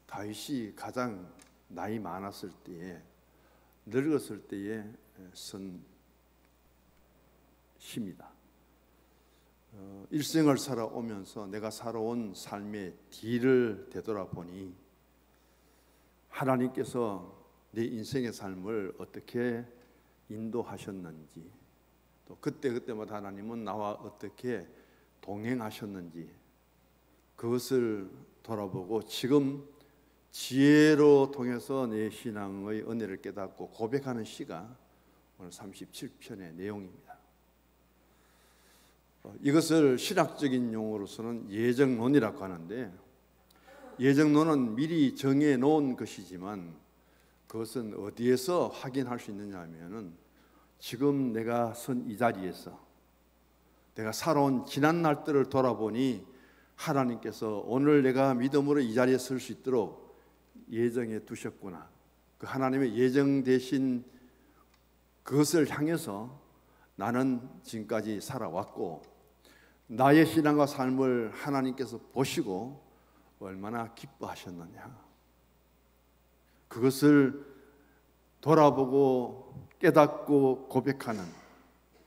다윗이 가장 나이 많았을 때에, 늙었을 때에 쓴 시입니다. 일생을 살아오면서 내가 살아온 삶의 뒤를 되돌아보니 하나님께서 내 인생의 삶을 어떻게 인도하셨는지, 또 그때마다 하나님은 나와 어떻게 동행하셨는지 그것을 돌아보고 지금 지혜로 통해서 내 신앙의 은혜를 깨닫고 고백하는 시가 오늘 37편의 내용입니다. 이것을 신학적인 용어로서는 예정론이라고 하는데, 예정론은 미리 정해 놓은 것이지만 그것은 어디에서 확인할 수 있느냐 하면은 지금 내가 선 이 자리에서 내가 살아온 지난 날들을 돌아보니 하나님께서 오늘 내가 믿음으로 이 자리에 설 수 있도록 예정해 두셨구나. 그 하나님의 예정되신 그것을 향해서 나는 지금까지 살아왔고, 나의 신앙과 삶을 하나님께서 보시고 얼마나 기뻐하셨느냐, 그것을 돌아보고 깨닫고 고백하는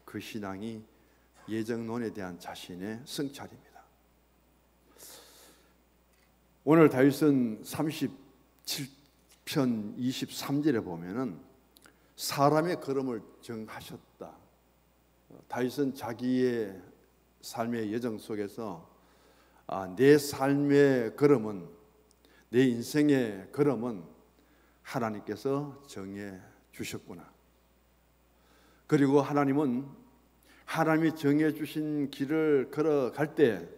그 신앙이 예정론에 대한 자신의 성찰입니다. 오늘 다윗은 37편 23절에 보면은 사람의 걸음을 정하셨다. 다윗은 자기의 삶의 여정 속에서 내 삶의 걸음은, 내 인생의 걸음은 하나님께서 정해 주셨구나. 그리고 하나님은 하나님이 정해 주신 길을 걸어갈 때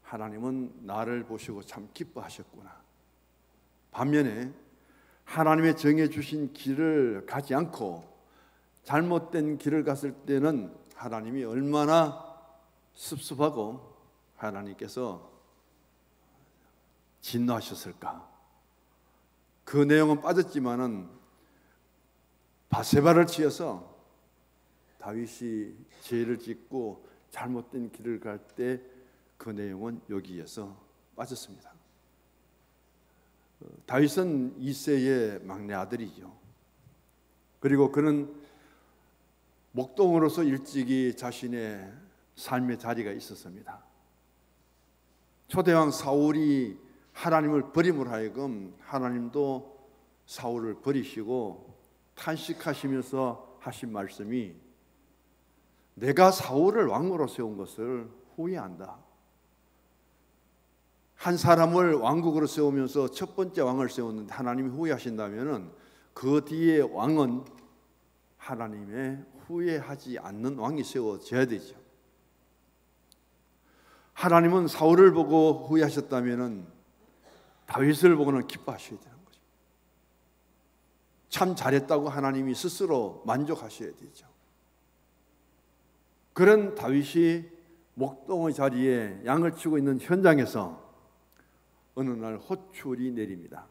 하나님은 나를 보시고 참 기뻐하셨구나. 반면에 하나님의 정해 주신 길을 가지 않고 잘못된 길을 갔을 때는 하나님이 얼마나 섭섭하고 하나님께서 진노하셨을까. 그 내용은 빠졌지만은 바세바를 지어서 다윗이 죄를 짓고 잘못된 길을 갈 때 그 내용은 여기에서 빠졌습니다. 다윗은 이새의 막내 아들이죠. 그리고 그는 목동으로서 일찍이 자신의 삶의 자리가 있었습니다. 초대왕 사울이 하나님을 버림으로 하여금 하나님도 사울을 버리시고 탄식하시면서 하신 말씀이, 내가 사울을 왕으로 세운 것을 후회한다. 한 사람을 왕국으로 세우면서 첫 번째 왕을 세웠는데 하나님이 후회하신다면 그 뒤에 왕은 하나님의 후회하지 않는 왕이 세워져야 되죠. 하나님은 사울을 보고 후회하셨다면 다윗을 보고는 기뻐하셔야 되는 거죠. 참 잘했다고 하나님이 스스로 만족하셔야 되죠. 그런 다윗이 목동의 자리에 양을 치고 있는 현장에서 어느 날 호출이 내립니다.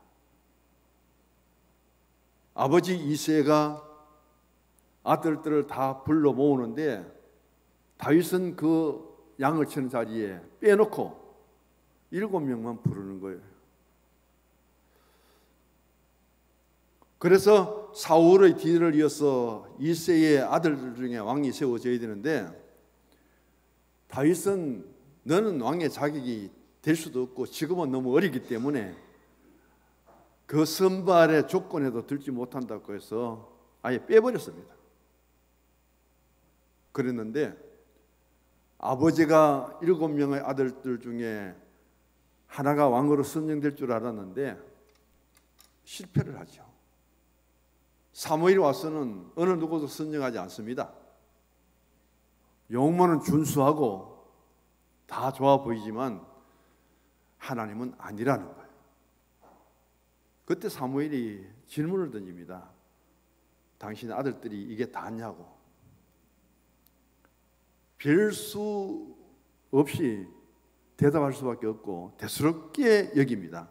아버지 이새가 아들들을 다 불러 모으는데 다윗은 그 양을 치는 자리에 빼놓고 7명만 부르는 거예요. 그래서 사울의 뒤를 이어서 이새의 아들들 중에 왕이 세워져야 되는데 다윗은 너는 왕의 자격이 될 수도 없고 지금은 너무 어리기 때문에 그 선발의 조건에도 들지 못한다고 해서 아예 빼버렸습니다. 그랬는데 아버지가 7명의 아들들 중에 하나가 왕으로 선정될 줄 알았는데 실패를 하죠. 사무엘이 와서는 어느 누구도 선정하지 않습니다. 용모는 준수하고 다 좋아 보이지만 하나님은 아니라는 거예요. 그때 사무엘이 질문을 던집니다. 당신 아들들이 이게 다냐고. 별 수 없이 대답할 수밖에 없고 대수롭게 여깁니다.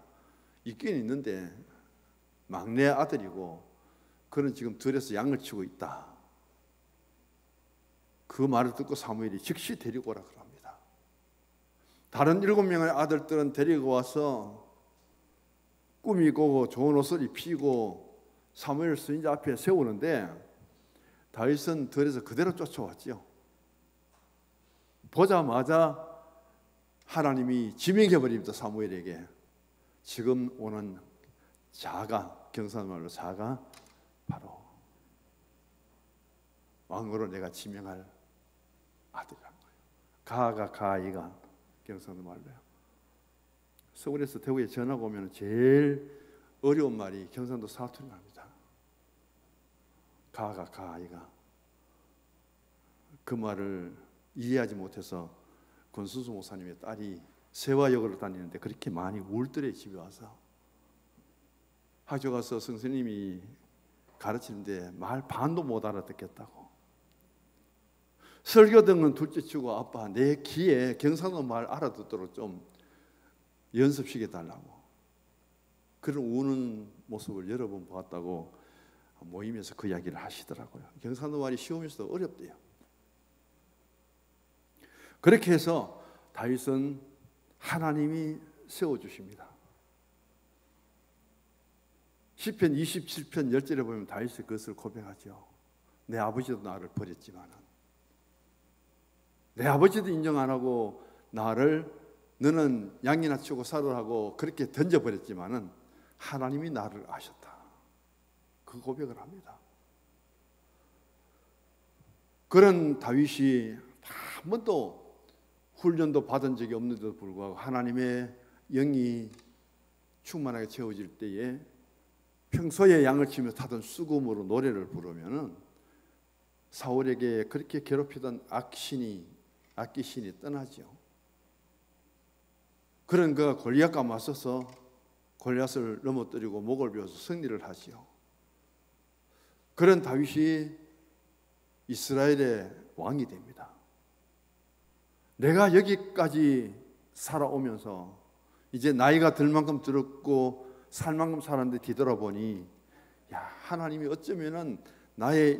있긴 있는데 막내 아들이고 그는 지금 들에서 양을 치고 있다. 그 말을 듣고 사무엘이 즉시 데리고 오라 그럽니다. 다른 7명의 아들들은 데리고 와서 꾸미고 좋은 옷을 입히고 사무엘 선지자 앞에 세우는데 다윗은 들에서 그대로 쫓아왔죠. 보자마자 하나님이 지명해버립니다. 사무엘에게. 지금 오는 자가, 경상말로 자가 바로 왕으로 내가 지명할 아들이라는 거예요. 가가 가이가 경상말로요. 서울에서 대구에 전화가 오면 제일 어려운 말이 경상도 사투리 납니다. 가가 가이가. 그 말을 이해하지 못해서 권수수 목사님의 딸이 세화역으로 다니는데 그렇게 많이 울더래. 집에 와서 학교 가서 선생님이 가르치는데 말 반도 못 알아듣겠다고. 설교 듣는 둘째치고 아빠 내 귀에 경상도 말 알아듣도록 좀 연습시켜 달라고. 그런 우는 모습을 여러 번 보았다고 모임에서 그 이야기를 하시더라고요. 경상도 말이 쉬우면서도 어렵대요. 그렇게 해서 다윗은 하나님이 세워주십니다. 시편 27편 10절에 보면 다윗이 그것을 고백하죠. 내 아버지도 나를 버렸지만, 내 아버지도 인정 안 하고 너는 양이나 치고 살으라고 그렇게 던져버렸지만은 하나님이 나를 아셨다. 그 고백을 합니다. 그런 다윗이 한 번도 훈련도 받은 적이 없는데도 불구하고 하나님의 영이 충만하게 채워질 때에 평소에 양을 치며 타던 수금으로 노래를 부르면은 사울에게 그렇게 괴롭히던 악귀신이 떠나죠. 그런 그가 골리앗과 맞서서 골리앗을 넘어뜨리고 목을 베어서 승리를 하지요. 그런 다윗이 이스라엘의 왕이 됩니다. 내가 여기까지 살아오면서 이제 나이가 들 만큼 들었고 살 만큼 살았는데 뒤돌아보니 하나님이 어쩌면은 내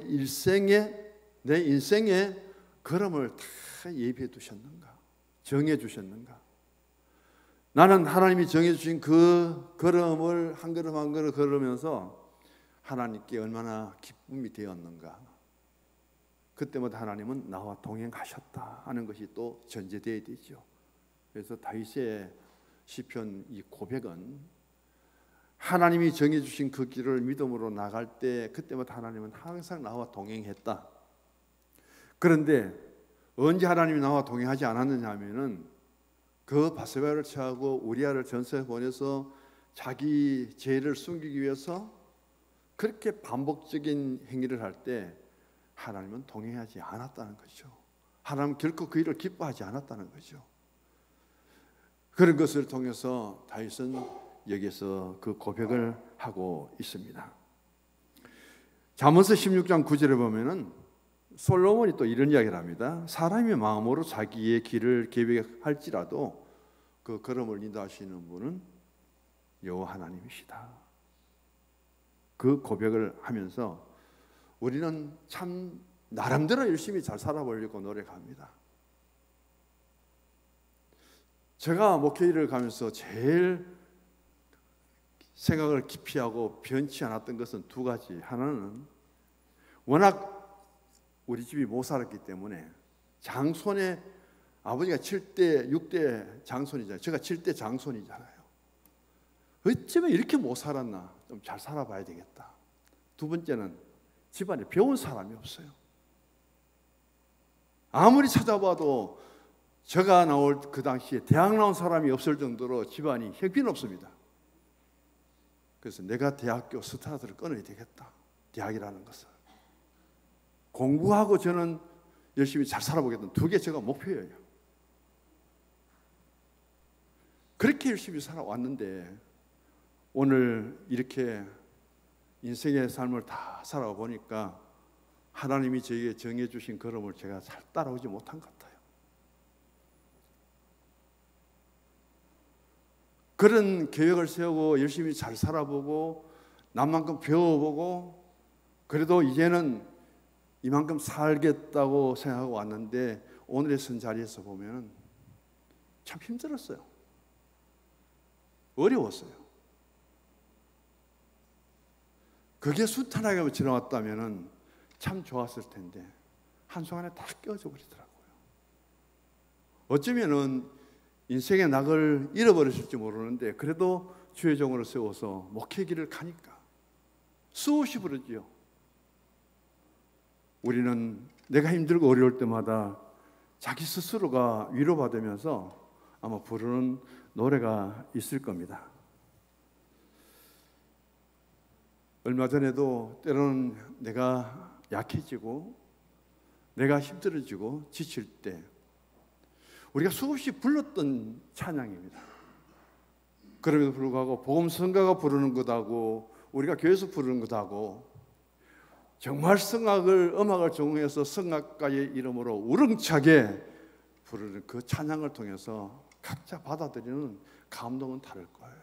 인생의 걸음을 다 예비해 두셨는가, 정해 주셨는가. 나는 하나님이 정해 주신 그 걸음을 한 걸음 한 걸음 걸으면서 하나님께 얼마나 기쁨이 되었는가. 그때마다 하나님은 나와 동행하셨다 하는 것이 또 전제되어야 되죠. 그래서 다윗의 시편 이 고백은 하나님이 정해주신 그 길을 믿음으로 나갈 때 그때마다 하나님은 항상 나와 동행했다. 그런데 언제 하나님이 나와 동행하지 않았느냐 하면은 그 바세바를 취하고 우리아를 전세에 보내서 자기 죄를 숨기기 위해서 그렇게 반복적인 행위를 할 때 하나님은 동행하지 않았다는 거죠. 하나님은 결코 그 일을 기뻐하지 않았다는 거죠. 그런 것을 통해서 다윗은 여기서 그 고백을 하고 있습니다. 잠언서 16장 9절에 보면은 솔로몬이 또 이런 이야기를 합니다. 사람의 마음으로 자기의 길을 계획할지라도 그 걸음을 인도하시는 분은 여호와 하나님이시다. 그 고백을 하면서 우리는 참 나름대로 열심히 잘 살아보려고 노력합니다. 제가 목회일을 가면서 제일 생각을 깊이 하고 변치 않았던 것은 두 가지. 하나는 워낙 우리 집이 못 살았기 때문에 장손에 아버지가 7대 6대 장손이잖아요. 제가 7대 장손이잖아요. 어쩌면 이렇게 못 살았나, 좀 잘 살아봐야 되겠다. 두 번째는 집안에 배운 사람이 없어요. 아무리 찾아봐도 제가 나올 그 당시에 대학 나온 사람이 없을 정도로 집안이 형편없습니다. 그래서 내가 대학교 스타트를 끊어야 되겠다. 대학이라는 것을 공부하고 저는 열심히 잘 살아보겠다는 두 개 제가 목표예요. 그렇게 열심히 살아왔는데 오늘 이렇게 인생의 삶을 다 살아보니까 하나님이 저에게 정해주신 걸음을 제가 잘 따라오지 못한 것 같아요. 그런 계획을 세우고 열심히 잘 살아보고 남만큼 배워보고 그래도 이제는 이만큼 살겠다고 생각하고 왔는데 오늘의 선 자리에서 보면 참 힘들었어요. 어려웠어요. 그게 순탄하게 지나왔다면 참 좋았을 텐데 한순간에 다 깨어져 버리더라고요. 어쩌면은 인생의 낙을 잃어버렸을지 모르는데 그래도 주의 종으로 세워서 목회 길을 가니까 수없이 부르지요. 우리는 내가 힘들고 어려울 때마다 자기 스스로가 위로받으면서 아마 부르는 노래가 있을 겁니다. 얼마 전에도 때로는 내가 약해지고 내가 힘들어지고 지칠 때 우리가 수없이 불렀던 찬양입니다. 그럼에도 불구하고 복음성가가 부르는 것하고 우리가 교회에서 부르는 것하고 정말 음악을 전공해서 성악가의 이름으로 우렁차게 부르는 그 찬양을 통해서 각자 받아들이는 감동은 다를 거예요.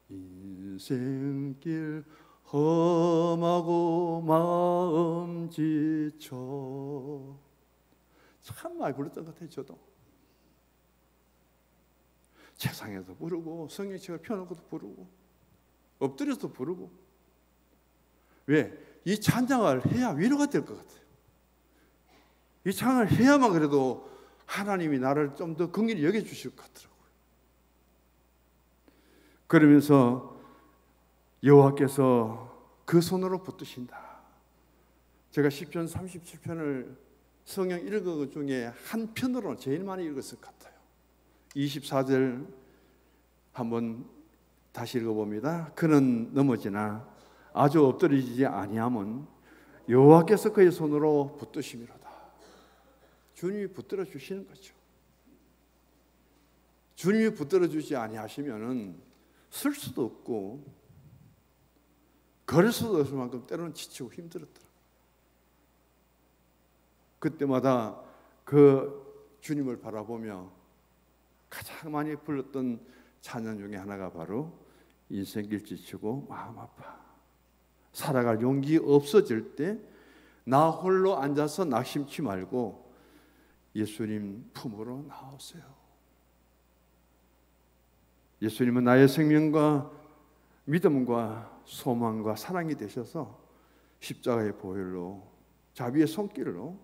인생길 험하고 마음 지쳐 참 많이 불렀던 것 같아요. 저도 책상에서 부르고 성경책을 펴놓고도 부르고 엎드려서 부르고 왜? 이 찬양을 해야 위로가 될 것 같아요. 이 찬양을 해야만 그래도 하나님이 나를 좀 더 긍휼히 여겨주실 것 같더라고요. 그러면서 여호와께서 그 손으로 붙드신다. 제가 시편 37편을 성경 읽은 것 중에 한 편으로는 제일 많이 읽었을 것 같아요. 24절 한번 다시 읽어봅니다. 그는 넘어지나 아주 엎드리지 아니함은 여호와께서 그의 손으로 붙드심이로다. 주님이 붙들어 주시는 거죠. 주님이 붙들어 주지 아니하시면은 쓸 수도 없고 걸을 수도 없을 만큼 때로는 지치고 힘들었더라고요. 그때마다 그 주님을 바라보며 가장 많이 불렀던 찬양 중에 하나가 바로 인생길 지치고 마음 아파 살아갈 용기 없어질 때 나 홀로 앉아서 낙심치 말고 예수님 품으로 나오세요. 예수님은 나의 생명과 믿음과 소망과 사랑이 되셔서 십자가의 보혈로 자비의 손길로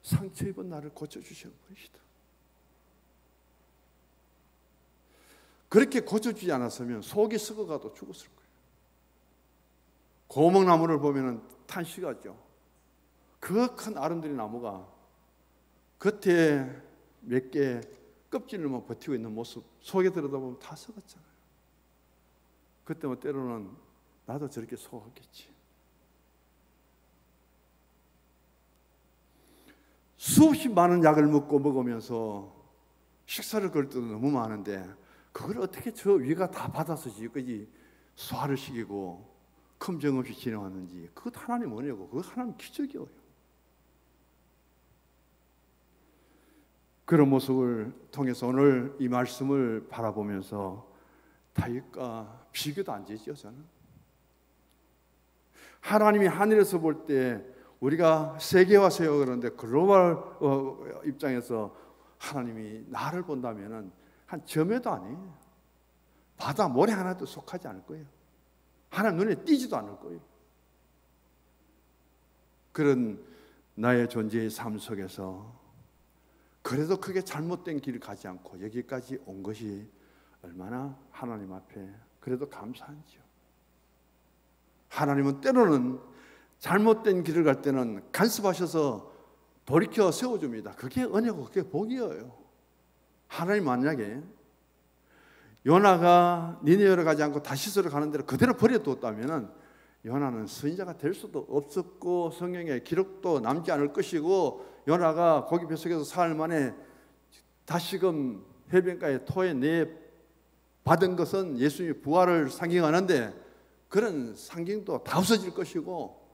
상처 입은 나를 고쳐주시는 분이시다. 그렇게 고쳐주지 않았으면 속이 썩어가도 죽었을 거예요. 고목나무를 보면 탄식하죠. 그 큰 아름드리 나무가 겉에 몇 개 껍질로만 버티고 있는 모습 속에 들여다보면 다 썩었잖아요. 그때 뭐 때로는 나도 저렇게 속았겠지. 수없이 많은 약을 먹으면서 식사를 걸 때도 너무 많은데 그걸 어떻게 저 위가 다 받아서 지금까지 소화를 시키고 검정 없이 지내왔는지 그것 하나님 은혜고 그것 하나님 기적이에요. 그런 모습을 통해서 오늘 이 말씀을 바라보면서 다윗과 비교도 안 되죠. 저는 하나님이 하늘에서 볼 때 우리가 세계화 세워 그러는데 글로벌 입장에서 하나님이 나를 본다면은 한 점에도 아니에요. 바다 모래 하나도 속하지 않을 거예요. 하나님 눈에 띄지도 않을 거예요. 그런 나의 존재의 삶 속에서 그래도 크게 잘못된 길을 가지 않고 여기까지 온 것이 얼마나 하나님 앞에 그래도 감사한지요. 하나님은 때로는 잘못된 길을 갈 때는 간섭하셔서 돌이켜 세워줍니다. 그게 은혜고 그게 복이에요. 하나님 만약에 요나가 니네웨로 가지 않고 다시스로 가는 데로 그대로 버려두었다면 요나는 선지자가 될 수도 없었고 성경에 기록도 남지 않을 것이고 요나가 고기 뱃속에서 사흘 만에 다시금 해변가에 토에 내 받은 것은 예수님의 부활을 상징하는데 그런 상징도 다 없어질 것이고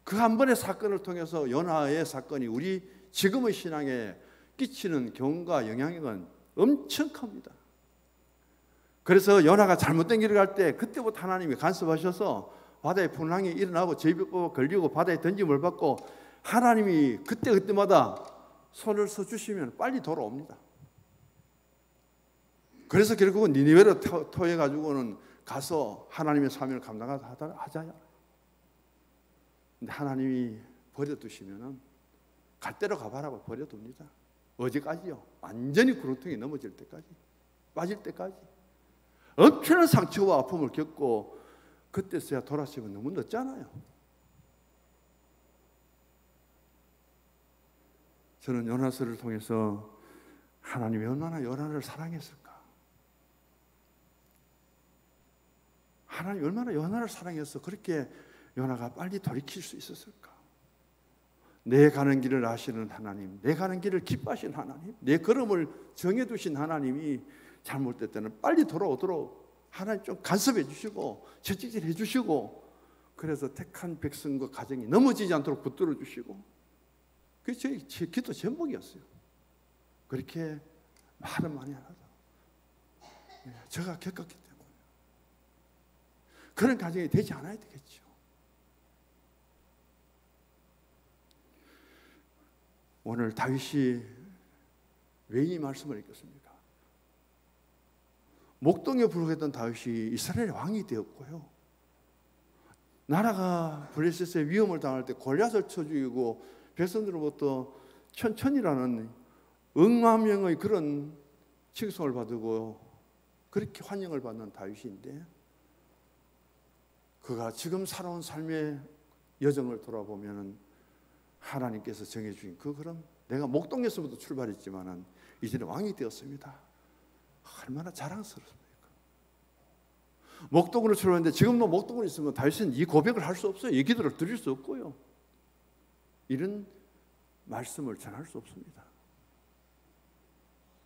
그 한 번의 사건을 통해서 요나의 사건이 우리 지금의 신앙에 끼치는 경험과 영향력은 엄청 큽니다. 그래서 요나가 잘못된 길을 갈 때 그때부터 하나님이 간섭하셔서 바다에 풍랑이 일어나고 제비뽑아 걸리고 바다에 던짐을 받고 하나님이 그때마다 손을 써주시면 빨리 돌아옵니다. 그래서 결국은 니느웨로 토해가지고는 가서 하나님의 사명을 감당하자. 근데 하나님이 버려두시면은 갈 대로 가봐라고 버려둡니다. 어디까지요? 완전히 구렁텅이 넘어질 때까지, 빠질 때까지. 엄청난 상처와 아픔을 겪고 그때서야 돌아서면 너무 늦잖아요. 저는 요나서를 통해서 하나님이 얼마나 요나를 사랑했을까? 하나님이 얼마나 요나를 사랑해서 그렇게 요나가 빨리 돌이킬 수 있었을까? 내 가는 길을 아시는 하나님, 내 가는 길을 기뻐하시는 하나님, 내 걸음을 정해두신 하나님이 잘못될 때는 빨리 돌아오도록 하나님 좀 간섭해 주시고 채찍질해 주시고, 그래서 택한 백성과 가정이 넘어지지 않도록 붙들어 주시고, 그게 제 기도 제목이었어요. 그렇게 말은 많이 안 하죠. 제가 겪었기 때문에 그런 가정이 되지 않아야 되겠죠. 오늘 다윗이 왜 이 말씀을 읽었습니까? 목동에 불구했던 다윗이 이스라엘의 왕이 되었고요, 나라가 블레셋의 위험을 당할 때 골리앗을 쳐 죽이고 백성들로부터 천천이라는 응마명의 그런 칭송을 받고 그렇게 환영을 받는 다윗인데, 그가 지금 살아온 삶의 여정을 돌아보면 하나님께서 정해주신 그 그런, 내가 목동에서부터 출발했지만은 이제는 왕이 되었습니다. 얼마나 자랑스럽습니까? 목동으로 출발했는데 지금도 목동으로 있으면 다윗은 이 고백을 할 수 없어요. 이 기도를 드릴 수 없고요, 이런 말씀을 전할 수 없습니다.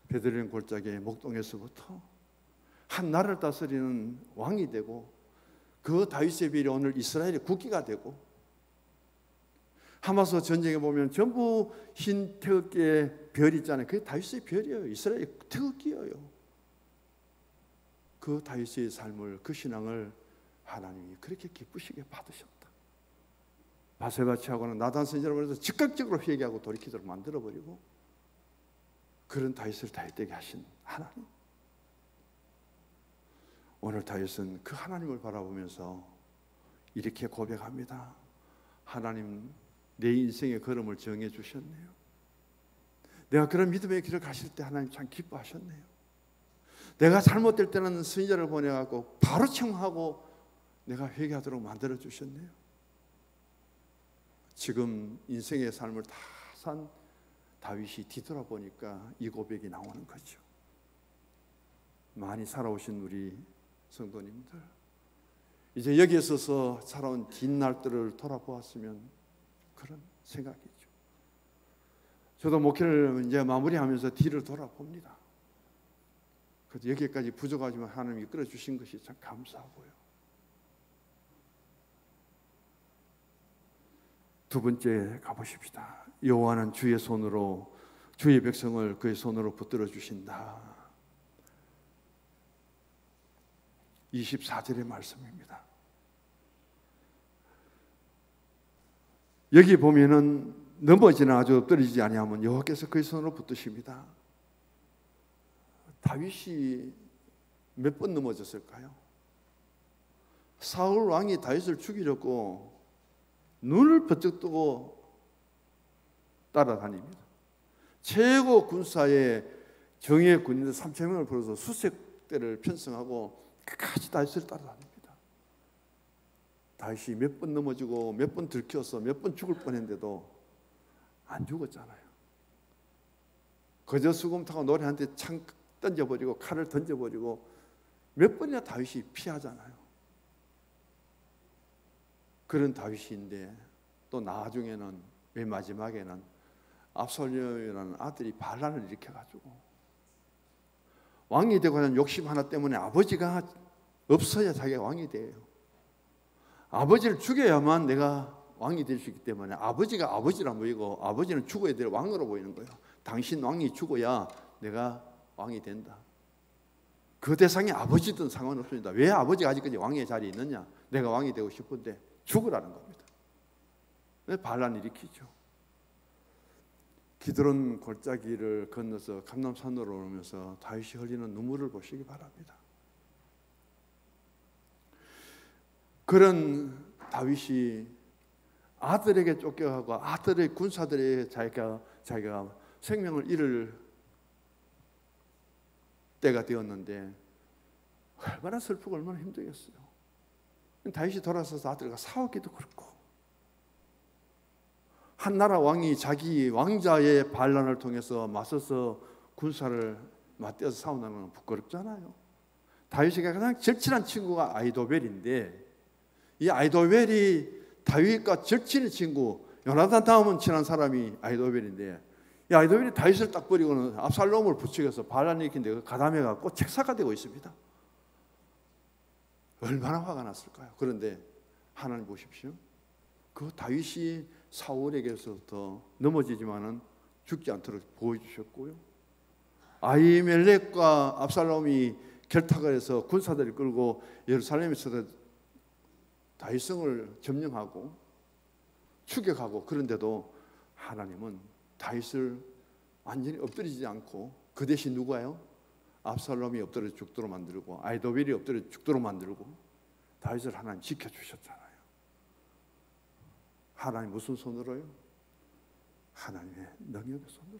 베들레헴 골짜기의 목동에서부터 한 나라를 다스리는 왕이 되고, 그 다윗의 별이 오늘 이스라엘의 국기가 되고, 하마스 전쟁에 보면 전부 흰 태극기의 별이 있잖아요. 그게 다윗의 별이에요. 이스라엘의 태극기예요. 그 다윗의 삶을, 그 신앙을 하나님이 그렇게 기쁘시게 받으셨다. 바세바치하고는 나단 선지자를 보내서 즉각적으로 회개하고 돌이키도록 만들어버리고, 그런 다윗을 다윗되게 하신 하나님. 오늘 다윗은 그 하나님을 바라보면서 이렇게 고백합니다. 하나님, 내 인생의 걸음을 정해 주셨네요. 내가 그런 믿음의 길을 가실 때 하나님 참 기뻐하셨네요. 내가 잘못될 때는 선지자를 보내갖고 바로 청하고 내가 회개하도록 만들어 주셨네요. 지금 인생의 삶을 다 산 다윗이 뒤돌아보니까 이 고백이 나오는 거죠. 많이 살아오신 우리 성도님들, 이제 여기에 서서 살아온 긴 날들을 돌아보았으면 그런 생각이죠. 저도 목회를 이제 마무리하면서 뒤를 돌아봅니다. 그래서 여기까지 부족하지만 하나님이 이끌어 주신 것이 참 감사하고요. 두 번째 가보십시다. 여호와는 주의 손으로 주의 백성을 그의 손으로 붙들어 주신다. 24절의 말씀입니다. 여기 보면은 넘어지나 아주 엎드리지 아니하면 여호와께서 그의 손으로 붙드십니다. 다윗이 몇 번 넘어졌을까요? 사울 왕이 다윗을 죽이려고 눈을 번쩍 뜨고 따라다닙니다. 최고 군사의 정예 군인들 3,000명을 불러서 수색대를 편성하고 끝까지 다윗을 따라다닙니다. 다윗이 몇 번 넘어지고 몇 번 들켜서 몇 번 죽을 뻔했는데도 안 죽었잖아요. 거저 수금 타고 노래한테 창 던져버리고 칼을 던져버리고 몇 번이나 다윗이 피하잖아요. 그런 다윗인데 또 나중에는, 맨 마지막에는 압살롬이라는 아들이 반란을 일으켜가지고 왕이 되고 하는 욕심 하나 때문에 아버지가 없어야 자기가 왕이 돼요. 아버지를 죽여야만 내가 왕이 될 수 있기 때문에 아버지가 아버지라 보이고 아버지는 죽어야 될 왕으로 보이는 거예요. 당신 왕이 죽어야 내가 왕이 된다. 그 대상이 아버지든 상관없습니다. 왜 아버지가 아직까지 왕의 자리에 있느냐? 내가 왕이 되고 싶은데 죽으라는 겁니다. 왜 반란 일으키죠? 기드론 골짜기를 건너서 감람산으로 오면서 다윗이 흘리는 눈물을 보시기 바랍니다. 그런 다윗이 아들에게 쫓겨가고 아들의 군사들에게 자기가 생명을 잃을 때가 되었는데 얼마나 슬프고 얼마나 힘들겠어요. 다윗이 돌아서서 아들과 싸우기도 그렇고, 한 나라 왕이 자기 왕자의 반란을 통해서 맞서서 군사를 맞대어서 싸운다는 건 부끄럽잖아요. 다윗에게 가장 절친한 친구가 아히도벨인데, 이 아히도벨이 다윗과 절친의 친구, 요나단 다음은 친한 사람이 아히도벨인데, 이 아히도벨이 다윗을 딱 버리고는 압살롬을 부추겨서 반란을 일으킨데 가담해 갖고 책사가 되고 있습니다. 얼마나 화가 났을까요? 그런데 하나님 보십시오. 그 다윗이 사울에게서부터 넘어지지만은 죽지 않도록 보여주셨고요. 아히멜렉과 압살롬이 결탁을 해서 군사들을 끌고 예루살렘에서 다윗성을 점령하고 추격하고, 그런데도 하나님은 다윗을 완전히 엎드리지 않고 그 대신 누구예요? 압살롬이 엎드려 죽도록 만들고 아히도벨이 엎드려 죽도록 만들고 다윗을 하나님 지켜주셨잖아요. 하나님 무슨 손으로요? 하나님의 능력의 손으로,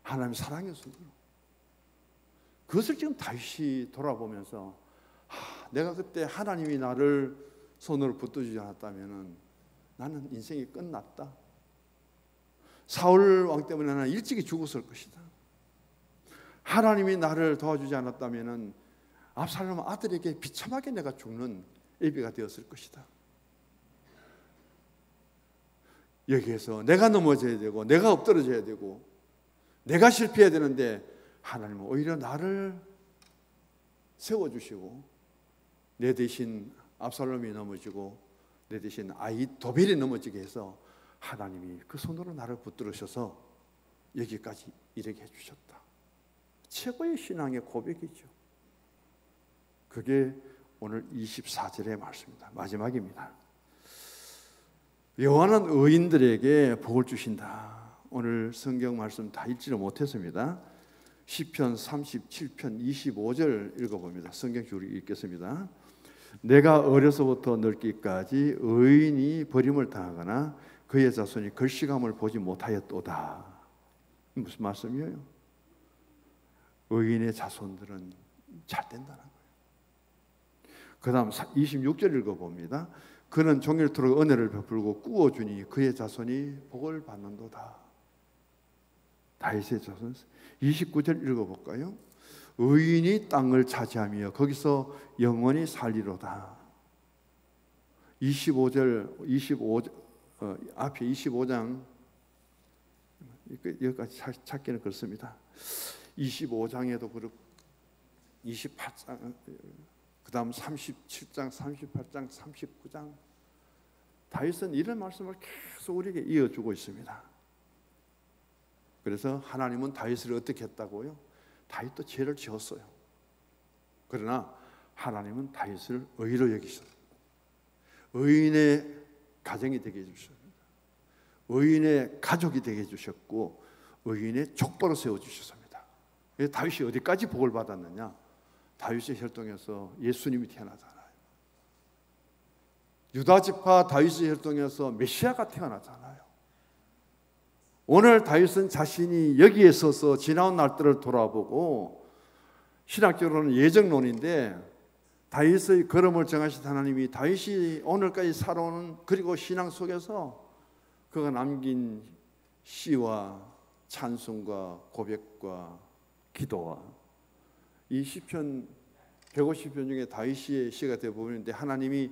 하나님의 사랑의 손으로. 그것을 지금 다윗이 돌아보면서 내가 그때 하나님이 나를 손으로 붙들지 않았다면 나는 인생이 끝났다. 사울 왕 때문에 나는 일찍이 죽었을 것이다. 하나님이 나를 도와주지 않았다면 압살롬 아들에게 비참하게 내가 죽는 예비가 되었을 것이다. 여기에서 내가 넘어져야 되고 내가 엎드러져야 되고 내가 실패해야 되는데 하나님은 오히려 나를 세워주시고 내 대신 압살롬이 넘어지고 내 대신 아히도벨이 넘어지게 해서 하나님이 그 손으로 나를 붙들으셔서 여기까지 이르게 해주셨다. 최고의 신앙의 고백이죠. 그게 오늘 24절의 말씀입니다. 마지막입니다. 여호와는 의인들에게 복을 주신다. 오늘 성경 말씀 다 읽지를 못했습니다. 시편 37편 25절 읽어봅니다. 성경 줄 읽겠습니다. 내가 어려서부터 늙기까지 의인이 버림을 당하거나 그의 자손이 걸시감을 보지 못하였도다. 무슨 말씀이에요? 의인의 자손들은 잘 된다는 거예요. 그 다음 26절 읽어봅니다. 그는 종일토록 은혜를 베풀고 꾸어주니 그의 자손이 복을 받는도다. 다윗의 자손. 29절 읽어볼까요? 의인이 땅을 차지하며 거기서 영원히 살리로다. 25절 앞에 25장 여기까지 찾기는 그렇습니다. 25장에도 그렇고 28장 그 다음 37장 38장 39장 다윗은 이런 말씀을 계속 우리에게 이어주고 있습니다. 그래서 하나님은 다윗을 어떻게 했다고요? 다윗도 죄를 지었어요. 그러나 하나님은 다윗을 의로 여기셨습니다. 의인의 가정이 되게 해주셨습니다. 의인의 가족이 되게 해주셨고 의인의 족보로 세워주셨습니다. 다윗이 어디까지 복을 받았느냐? 다윗의 혈통에서 예수님이 태어나잖아요. 유다지파 다윗의 혈통에서 메시아가 태어나잖아요. 오늘 다윗은 자신이 여기에 서서 지나온 날들을 돌아보고 신학적으로는 예정론인데 다윗의 걸음을 정하신 하나님이 다윗이 오늘까지 살아오는 그리고 신앙 속에서 그가 남긴 시와 찬송과 고백과 기도와 이 시편 150편 중에 다윗의 시가 대부분인데 하나님이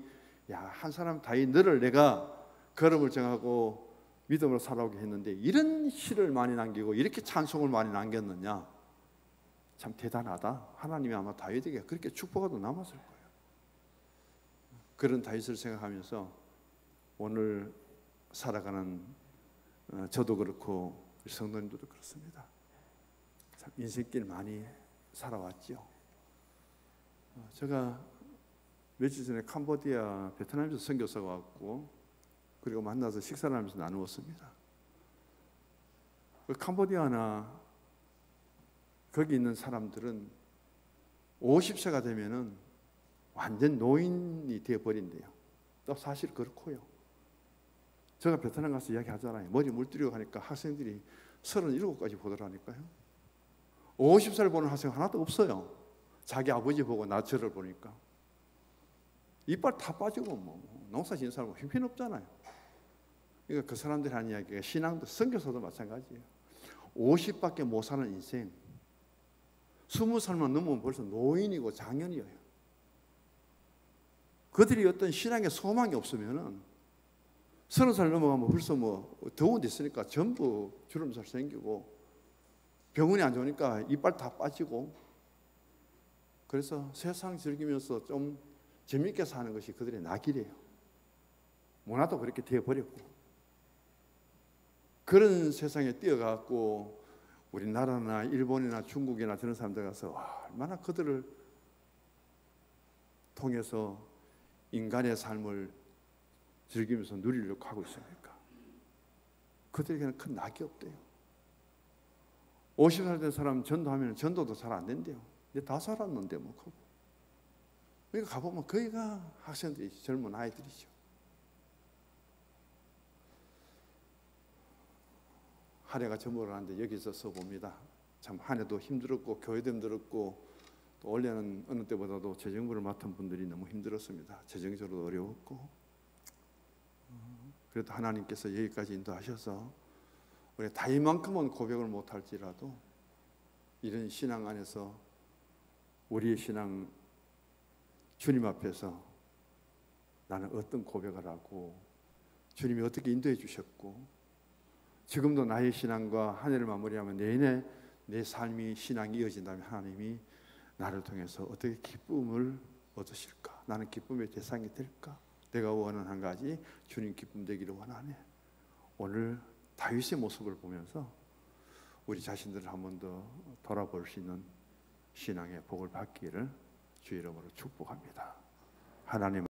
한 사람 다윗 너를 내가 걸음을 정하고 믿음으로 살아오게 했는데 이런 시를 많이 남기고 이렇게 찬송을 많이 남겼느냐? 참 대단하다. 하나님이 아마 다윗에게 그렇게 축복하도 남았을 거예요. 그런 다윗을 생각하면서 오늘 살아가는 저도 그렇고 성도님들도 그렇습니다. 참 인생길 많이 살아왔죠. 제가 며칠 전에 캄보디아, 베트남에서 선교사가 왔고 그리고 만나서 식사를 하면서 나누었습니다. 그 캄보디아나 거기 있는 사람들은 50세가 되면은 완전 노인이 되어버린대요. 또 사실 그렇고요. 제가 베트남 가서 이야기하잖아요. 머리 물들이고 하니까 학생들이 37까지 보더라니까요. 50살 보는 학생 하나도 없어요. 자기 아버지 보고 나 저를 보니까. 이빨 다 빠지고 뭐 농사 지은 사람은 형편없잖아요. 그러니까 그 사람들이 하는 이야기가 신앙도 선교사도 마찬가지예요. 50밖에 못 사는 인생, 20살만 넘으면 벌써 노인이고 장년이에요. 그들이 어떤 신앙의 소망이 없으면은 30살 넘어가면 벌써 뭐 더운 데 있으니까 전부 주름살 생기고 병원이 안 좋으니까 이빨 다 빠지고, 그래서 세상 즐기면서 좀 재미있게 사는 것이 그들의 낙이래요. 문화도 그렇게 되어버렸고, 그런 세상에 뛰어가고 우리나라나 일본이나 중국이나 저런 사람들 가서 얼마나 그들을 통해서 인간의 삶을 즐기면서 누리려고 하고 있습니까? 그들에게는 큰 낙이 없대요. 50살 된 사람 전도하면 전도도 잘 안 된대요. 근데 다 살았는데 뭐. 그러니까 가보면 거의가 학생들이 젊은 아이들이죠. 한 해가 저물어가는데 여기서 써봅니다. 참 한 해도 힘들었고 교회도 힘들었고 또 원래는 어느 때보다도 재정부를 맡은 분들이 너무 힘들었습니다. 재정적으로 어려웠고, 그래도 하나님께서 여기까지 인도하셔서 우리 다 이만큼은 고백을 못할지라도 이런 신앙 안에서 우리의 신앙 주님 앞에서 나는 어떤 고백을 하고 주님이 어떻게 인도해 주셨고 지금도 나의 신앙과 한 해를 마무리하면 내내 내 삶이 신앙이 이어진다면 하나님이 나를 통해서 어떻게 기쁨을 얻으실까? 나는 기쁨의 대상이 될까? 내가 원하는 한 가지, 주님 기쁨 되기를 원하네. 오늘 다윗의 모습을 보면서 우리 자신들을 한 번 더 돌아볼 수 있는 신앙의 복을 받기를 주의 이름으로 축복합니다. 하나님